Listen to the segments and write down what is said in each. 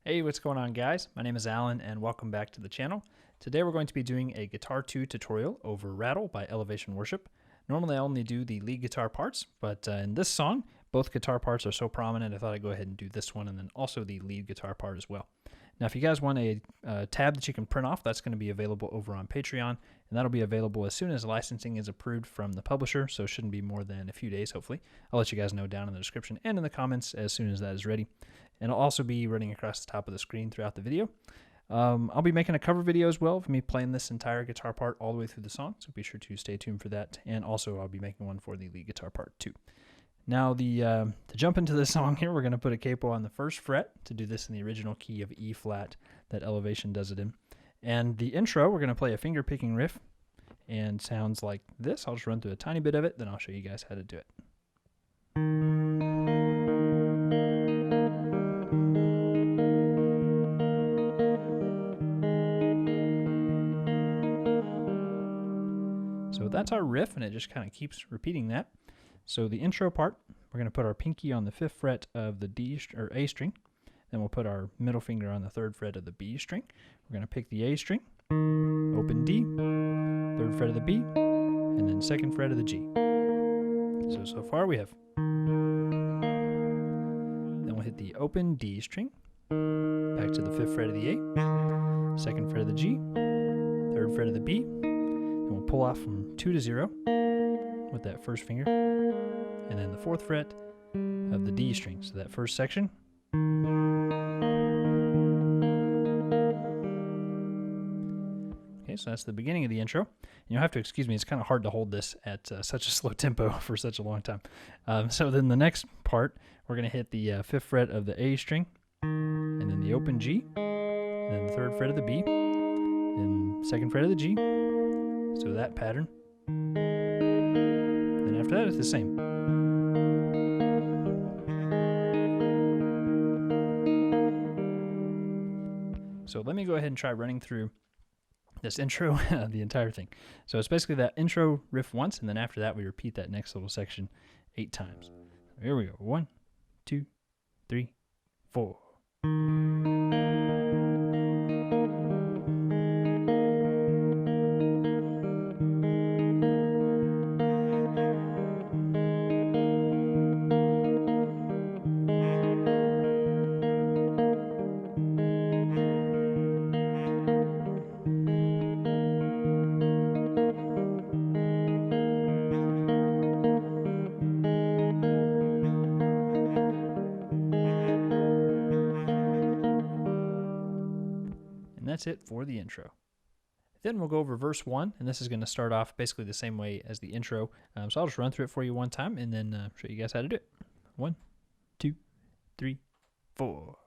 Hey, what's going on, guys? My name is Alan and welcome back to the channel. Today we're going to be doing a Guitar 2 tutorial over Rattle by Elevation Worship. Normally I only do the lead guitar parts, but in this song, both guitar parts are so prominent I thought I'd go ahead and do this one and then also the lead guitar part as well. Now if you guys want a tab that you can print off, that's going to be available over on Patreon, and that'll be available as soon as licensing is approved from the publisher, so it shouldn't be more than a few days hopefully. I'll let you guys know down in the description and in the comments as soon as that is ready. And I'll also be running across the top of the screen throughout the video. I'll be making a cover video as well of me playing this entire guitar part all the way through the song, so be sure to stay tuned for that. And also I'll be making one for the lead guitar part too. Now to jump into the song here, we're going to put a capo on the first fret to do this in the original key of E flat that Elevation does it in. And the intro, we're going to play a finger picking riff and sounds like this. I'll just run through a tiny bit of it, then I'll show you guys how to do it. So that's our riff, and it just kind of keeps repeating that. So the intro part, we're going to put our pinky on the 5th fret of the A string. Then we'll put our middle finger on the 3rd fret of the B string. We're going to pick the A string, open D, 3rd fret of the B, and then 2nd fret of the G. So far we have. Then we'll hit the open D string, back to the 5th fret of the A, 2nd fret of the G, 3rd fret of the B, and we'll pull off from 2 to 0 with that first finger, and then the 4th fret of the D string. So that first section. Okay, so that's the beginning of the intro. And you'll have to excuse me, it's kind of hard to hold this at such a slow tempo for such a long time. So then the next part, we're going to hit the 5th fret of the A string, and then the open G, and then the 3rd fret of the B, and 2nd fret of the G. So that pattern. Then after that, it's the same. So let me go ahead and try running through this intro, the entire thing. So it's basically that intro riff once, and then after that, we repeat that next little section 8 times. Here we go. 1, 2, 3, 4. And that's it for the intro. Then we'll go over verse 1, and this is going to start off basically the same way as the intro. So I'll just run through it for you one time and then show you guys how to do it. 1, 2, 3, 4.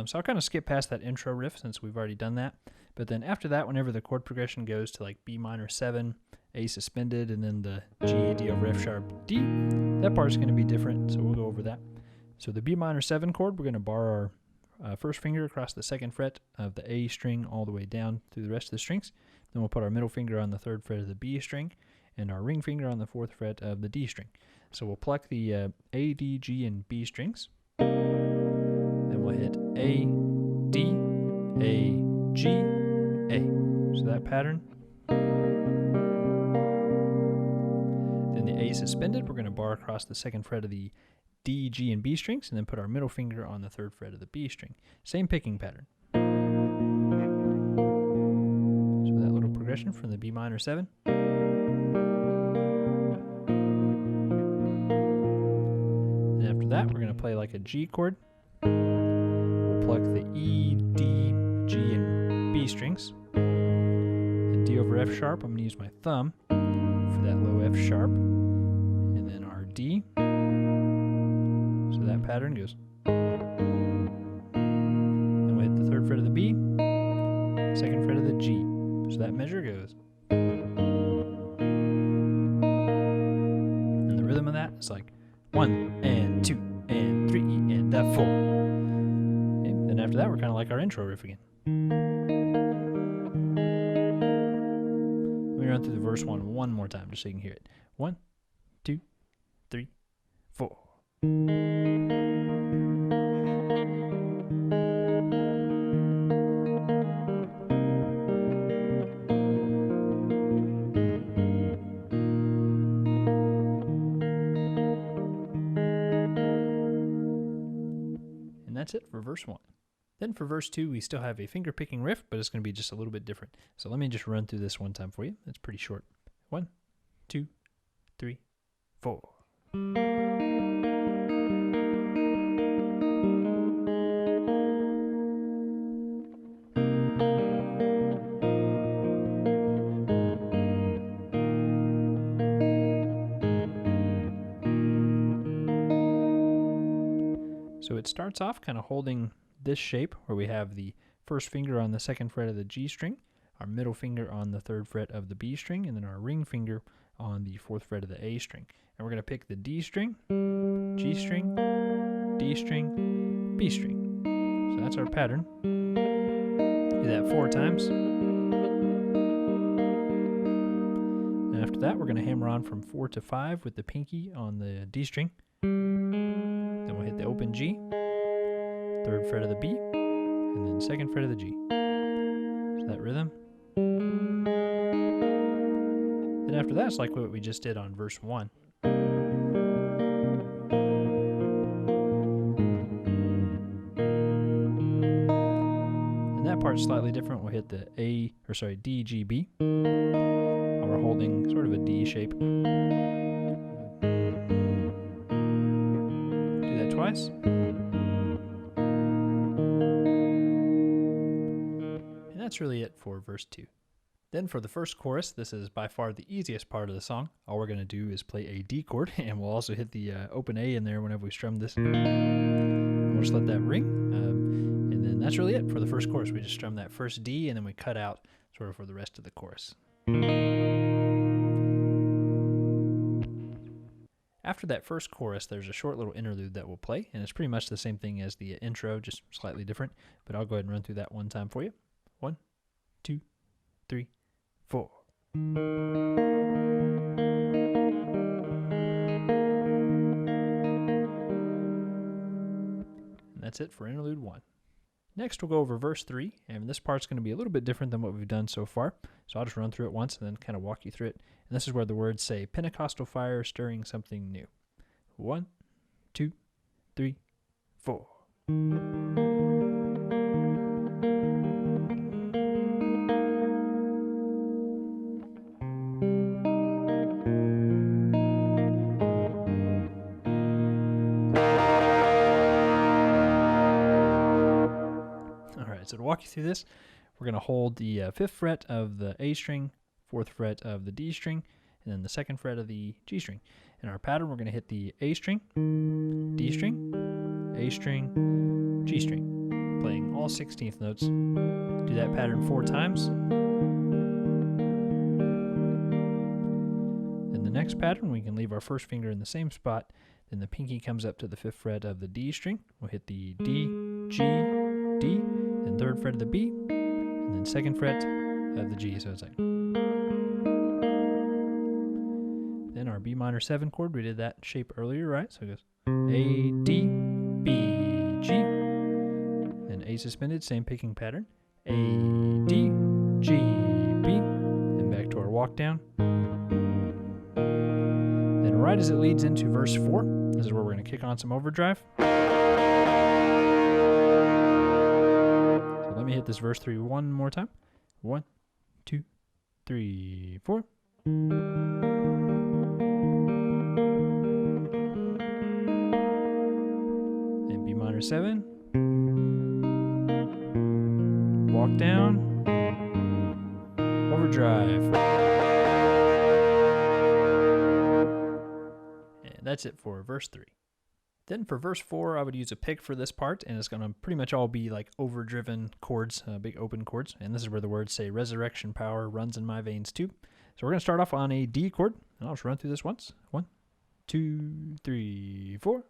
So I'll kind of skip past that intro riff since we've already done that. But then after that, whenever the chord progression goes to like B minor 7, A suspended, and then the G, D over F sharp, D, that part is going to be different, so we'll go over that. So the B minor 7 chord, we're going to bar our first finger across the 2nd fret of the A string all the way down through the rest of the strings. Then we'll put our middle finger on the 3rd fret of the B string and our ring finger on the 4th fret of the D string. So we'll pluck the A, D, G, and B strings. Then we'll hit A, D, A, G, A. So that pattern. Then the A suspended, we're going to bar across the 2nd fret of the D, G, and B strings, and then put our middle finger on the 3rd fret of the B string. Same picking pattern. So that little progression from the B minor 7. And after that, we're going to play like a G chord. Pluck the E, D, G, and B strings. And D over F sharp, I'm going to use my thumb for that low F sharp. And then our D. So that pattern goes. Then we hit the 3rd fret of the B, 2nd fret of the G. So that measure goes. And the rhythm of that is like 1 and 2 and 3 and that 4. Then after that, we're kind of like our intro riff again. Let me run through the verse one more time just so you can hear it. 1, 2, 3, 4. And that's it for verse 1. Then for verse 2, we still have a finger picking riff, but it's going to be just a little bit different. So let me just run through this one time for you. It's pretty short. 1, 2, 3, 4. So it starts off kind of holding this shape where we have the first finger on the 2nd fret of the G string, our middle finger on the 3rd fret of the B string, and then our ring finger on the 4th fret of the A string. And we're going to pick the D string, G string, D string, B string. So that's our pattern. Do that 4 times. And after that, we're going to hammer on from 4 to 5 with the pinky on the D string. Then we'll hit the open G, 3rd fret of the B, and then 2nd fret of the G. So that rhythm. Then after that, it's like what we just did on verse 1. And that part's slightly different. We'll hit the D, G, B. While we're holding sort of a D shape. Do that twice. That's really it for verse 2. Then for the first chorus, this is by far the easiest part of the song. All we're going to do is play a D chord, and we'll also hit the open A in there whenever we strum this. And we'll just let that ring, and then that's really it for the first chorus. We just strum that first D, and then we cut out sort of for the rest of the chorus. After that first chorus, there's a short little interlude that we'll play, and it's pretty much the same thing as the intro, just slightly different, but I'll go ahead and run through that one time for you. 1, 2, 3, 4. And that's it for Interlude 1. Next, we'll go over verse 3, and this part's going to be a little bit different than what we've done so far, so I'll just run through it once and then kind of walk you through it. And this is where the words say, Pentecostal fire stirring something new. 1, 2, 3, 4. So to walk you through this, we're going to hold the 5th fret of the A string, 4th fret of the D string, and then the 2nd fret of the G string. In our pattern, we're going to hit the A string, D string, A string, G string, playing all 16th notes. Do that pattern 4 times. Then the next pattern, we can leave our first finger in the same spot. Then the pinky comes up to the 5th fret of the D string. We'll hit the D, G, D, then 3rd fret of the B, and then 2nd fret of the G. So it's like. Then our B minor 7 chord, we did that shape earlier, right? So it goes A, D, B, G, then A suspended, same picking pattern. A, D, G, B, then back to our walk down. Then right as it leads into verse 4, this is where we're going to kick on some overdrive. Let me hit this verse 3 one more time. 1, 2, 3, 4. And B minor 7. Walk down. Overdrive. And that's it for verse 3. Then for verse 4, I would use a pick for this part, and it's going to pretty much all be like overdriven chords, big open chords. And this is where the words say, resurrection power runs in my veins too. So we're going to start off on a D chord, and I'll just run through this once. 1, 2, 3, 4.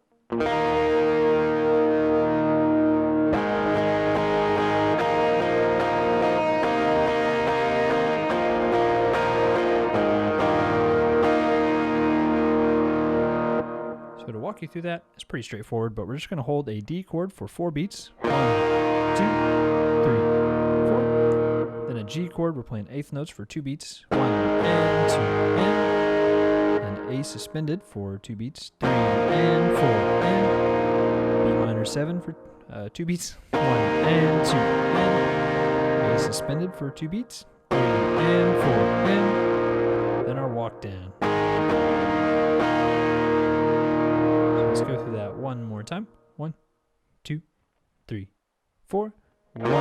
walk you through that. It's pretty straightforward, but we're just going to hold a D chord for 4 beats. 1, 2, 3, 4. Then a G chord, we're playing eighth notes for 2 beats. 1 and 2 and A suspended for 2 beats. 3 and 4 and B minor 7 for 2 beats. 1 and 2 and A suspended for 2 beats. 3 and 4 and then our walk down. Let's go through that one more time. 1, 2, 3, 4. 1, 2, 3,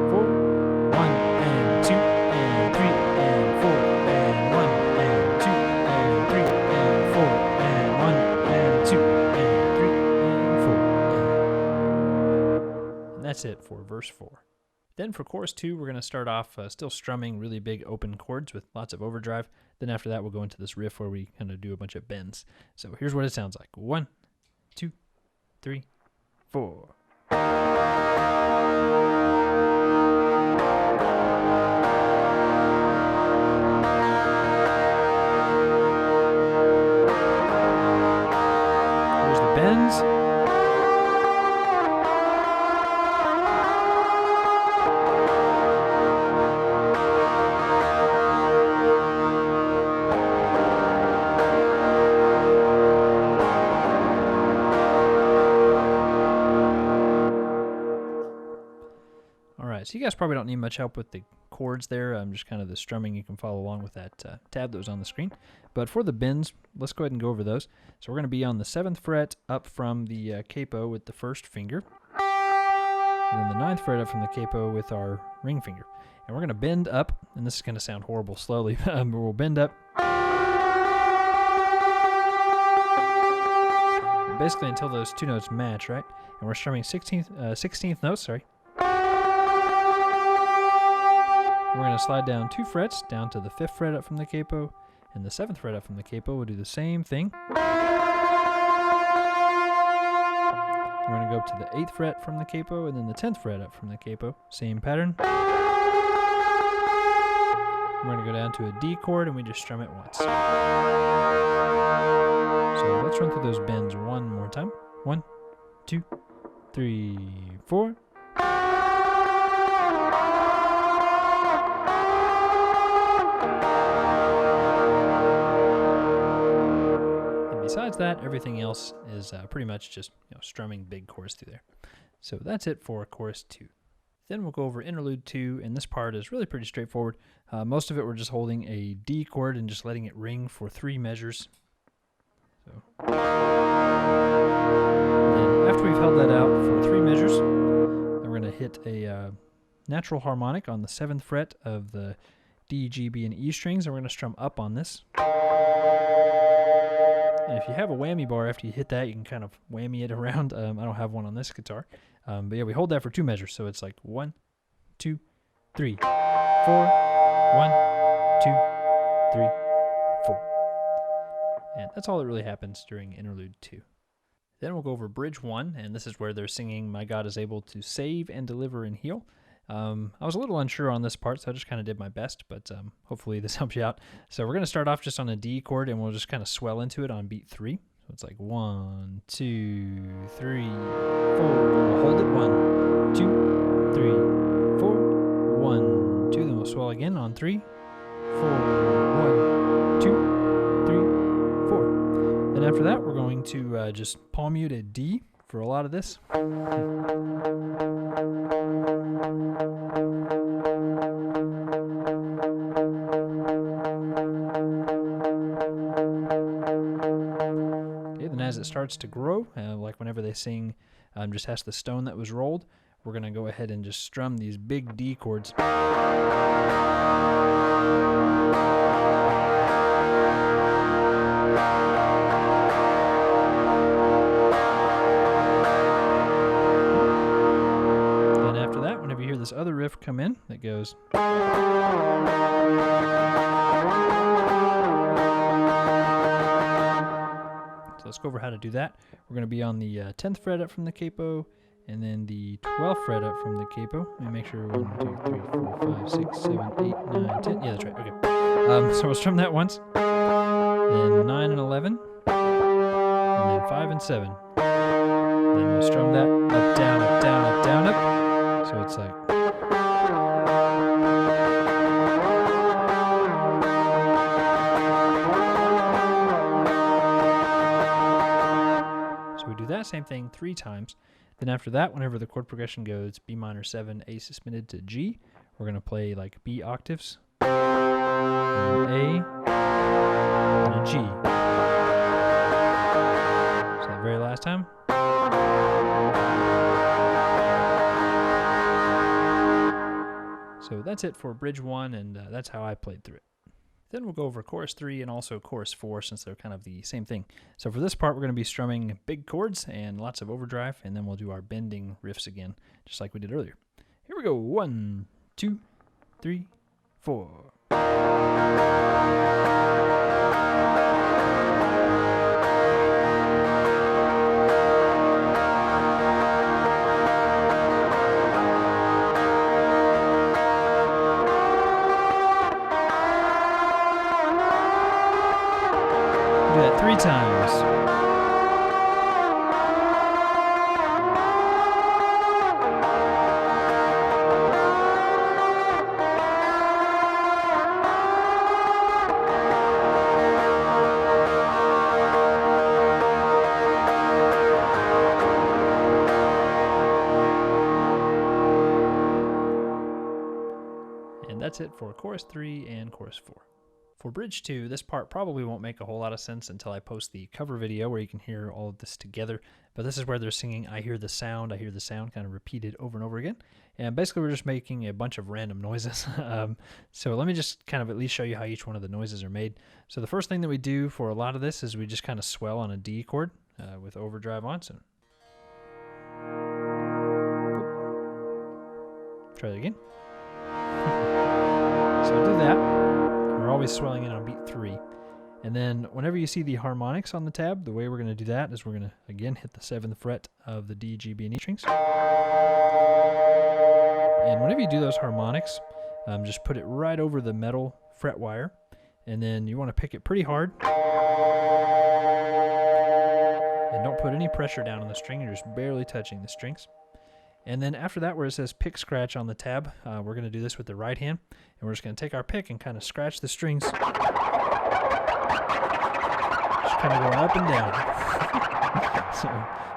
4. 1 and 2 and 3 and 4 and 1 and 2 and 3 and 4 and 1 and 2 and 3 and 4. And that's it for verse 4. Then for chorus 2, we're going to start off still strumming really big open chords with lots of overdrive. Then after that, we'll go into this riff where we kind of do a bunch of bends. So here's what it sounds like. 1, 2, 3, 4. Here's the bends. So you guys probably don't need much help with the chords there. Just kind of the strumming. You can follow along with that tab that was on the screen. But for the bends, let's go ahead and go over those. So we're going to be on the 7th fret up from the capo with the first finger. And then the 9th fret up from the capo with our ring finger. And we're going to bend up, and this is going to sound horrible slowly, but we'll bend up. Basically until those 2 notes match, right? And we're strumming 16th notes, sorry. We're going to slide down 2 frets down to the 5th fret up from the capo, and the 7th fret up from the capo. We'll do the same thing. We're going to go up to the 8th fret from the capo, and then the 10th fret up from the capo. Same pattern. We're going to go down to a D chord, and we just strum it once. So let's run through those bends one more time. 1, 2, 3, 4. Besides that, everything else is pretty much just strumming big chords through there. So that's it for chorus 2. Then we'll go over interlude 2, and this part is really pretty straightforward. Most of it we're just holding a D chord and just letting it ring for 3 measures. So then after we've held that out for 3 measures, then we're going to hit a natural harmonic on the 7th fret of the D, G, B, and E strings, and we're going to strum up on this. And if you have a whammy bar, after you hit that, you can kind of whammy it around. I don't have one on this guitar. But yeah, we hold that for 2 measures. So it's like 1, 2, 3, 4, 1, 2, 3, 4. And that's all that really happens during interlude 2. Then we'll go over bridge 1, and this is where they're singing, "My God is able to save and deliver and heal." I was a little unsure on this part, so I just kind of did my best, but hopefully this helps you out. So we're going to start off just on a D chord, and we'll just kind of swell into it on beat 3. So it's like 1, 2, 3, 4. We'll hold it. 1, 2, 3, 4. 1, 2. Then we'll swell again on 3, 4. 1, 2, 3, 4. Then after that, we're going to just palm mute a D for a lot of this. As it starts to grow, like whenever they sing just Ask the Stone That Was Rolled, we're going to go ahead and just strum these big D chords. Then after that, whenever you hear this other riff come in that goes... Let's go over how to do that. We're going to be on the 10th fret up from the capo, and then the 12th fret up from the capo. Let me make sure. 1, 2, 3, 4, 5, 6, 7, 8, 9, 10. Yeah, that's right. Okay. So we'll strum that once. Then 9 and 11. and then 5 and 7. Then we'll strum that up, down, up, down, up, down, up. So it's like. So we do that same thing 3 times. Then after that, whenever the chord progression goes B minor 7, A suspended to G, we're going to play like B octaves, and an A, and a G. So that very last time. So that's it for bridge 1, and that's how I played through it. Then we'll go over chorus 3 and also chorus 4 since they're kind of the same thing. So for this part, we're going to be strumming big chords and lots of overdrive, and then we'll do our bending riffs again, just like we did earlier. Here we go. 1, 2, 3, 4. Do that 3 times. And that's it for chorus 3 and chorus 4. For bridge 2, this part probably won't make a whole lot of sense until I post the cover video where you can hear all of this together. But this is where they're singing I hear the sound, kind of repeated over and over again. And basically we're just making a bunch of random noises. So let me just kind of at least show you how each one of the noises are made. So the first thing that we do for a lot of this is we just kind of swell on a D chord with overdrive on. So try that again. So do that. We're always swelling in on beat 3. And then whenever you see the harmonics on the tab, the way we're going to do that is we're going to, again, hit the 7th fret of the D, G, B, and E strings. And whenever you do those harmonics, just put it right over the metal fret wire. And then you want to pick it pretty hard. And don't put any pressure down on the string. You're just barely touching the strings. And then after that, where it says pick scratch on the tab, we're going to do this with the right hand. And we're just going to take our pick and kind of scratch the strings. Just kind of go up and down. So,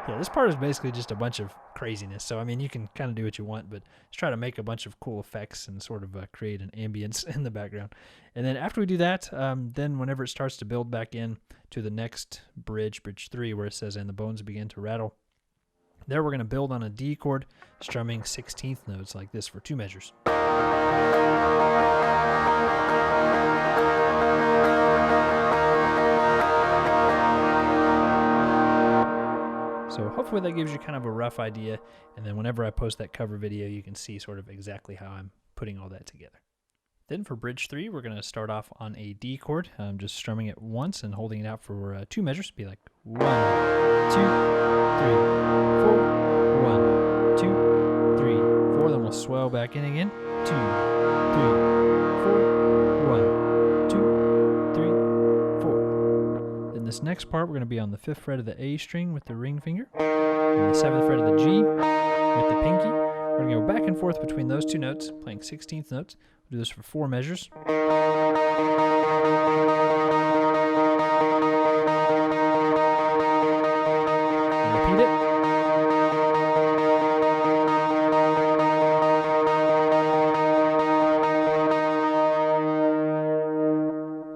yeah, this part is basically just a bunch of craziness. So, I mean, you can kind of do what you want, but just try to make a bunch of cool effects and sort of create an ambience in the background. And then after we do that, then whenever it starts to build back in to the next bridge, bridge 3, where it says, and the bones begin to rattle, there we're going to build on a D chord, strumming 16th notes like this for 2 measures. So hopefully that gives you kind of a rough idea, and then whenever I post that cover video, you can see sort of exactly how I'm putting all that together. Then for bridge 3, we're going to start off on a D chord, just strumming it once and holding it out for 2 measures. Be like 1, 2, 3, 4, 1, 2, 3, 4. Then we'll swell back in again. 2, 3, 4, 1, 2, 3, 4. Then this next part, we're going to be on the 5th fret of the A string with the ring finger, and the 7th fret of the G with the pinky. We're going to go back and forth between those 2 notes, playing 16th notes. We'll do this for 4 measures. And repeat it.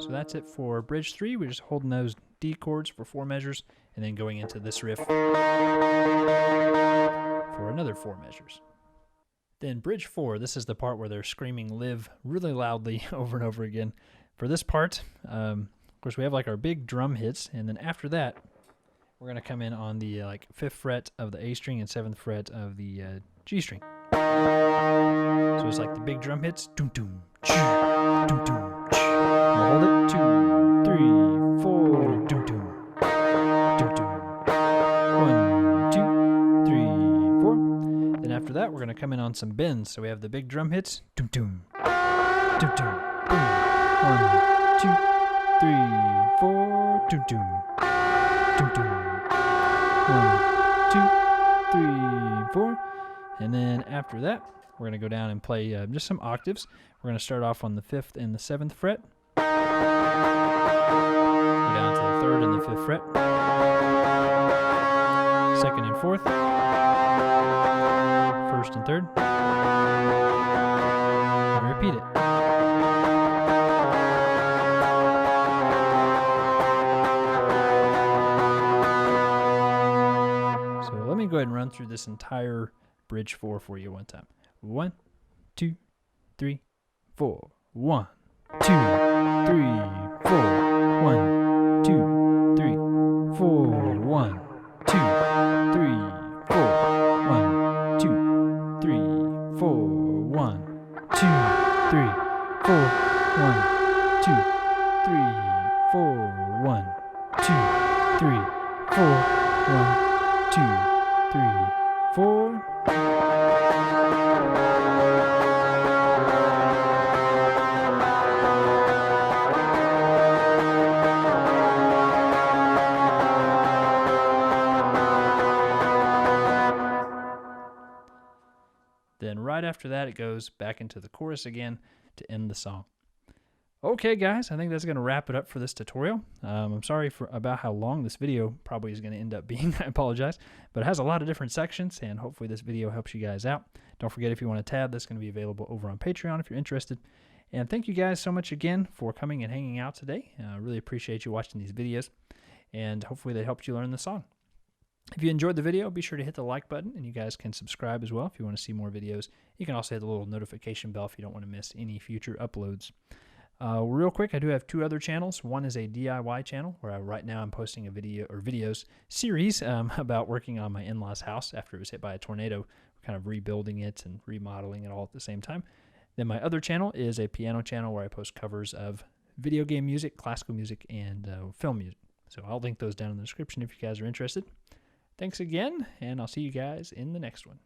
So that's it for bridge 3. We're just holding those D chords for 4 measures and then going into this riff for another 4 measures. Then bridge 4, this is the part where they're screaming live really loudly over and over again. For this part, of course, we have like our big drum hits, and then after that, we're going to come in on the 5th fret of the A string and 7th fret of the G string. So it's like the big drum hits. Doom, doom, choo, doom, doom, choo. We'll hold it. 2, 3, 4, doom, doom, doom, doom. 1, 2, 3, 4. Then after that, we're going to come in on some bends. So we have the big drum hits. Doom, doom, doom, doom, boom. 1, 2, 3, 4, doom, doom, doom, doom. 1, 2, 3, 4. And then after that, we're going to go down and play just some octaves. We're going to start off on the 5th and the 7th fret. Go down to the 3rd and the 5th fret. 2nd and 4th. 1st and 3rd. And repeat it. So let me go ahead and run through this entire bridge 4 for you one time. 1, 2, 3, 4. 1, 2, 3, 4. 1, 2, 3, 4. 1, 2, 3, 4. 1, 2, 3, 4. 1, 2, 3, 4. 1, 2, 3, 4. 1, 2, 3, 4. 1, 2, 3, 4. Then right after that, it goes back into the chorus again to end the song. Okay, guys, I think that's going to wrap it up for this tutorial. I'm sorry about how long this video probably is going to end up being. I apologize, but it has a lot of different sections, and hopefully this video helps you guys out. Don't forget, if you want a tab, that's going to be available over on Patreon if you're interested. And thank you guys so much again for coming and hanging out today. I really appreciate you watching these videos, and hopefully they helped you learn the song. If you enjoyed the video, be sure to hit the like button, and you guys can subscribe as well if you want to see more videos. You can also hit the little notification bell if you don't want to miss any future uploads. Real quick, I do have 2 other channels. One is a DIY channel where right now I'm posting a videos series about working on my in-laws house after it was hit by a tornado, kind of rebuilding it and remodeling it all at the same time. Then my other channel is a piano channel where I post covers of video game music, classical music, and film music. So I'll link those down in the description if you guys are interested. Thanks again, and I'll see you guys in the next one.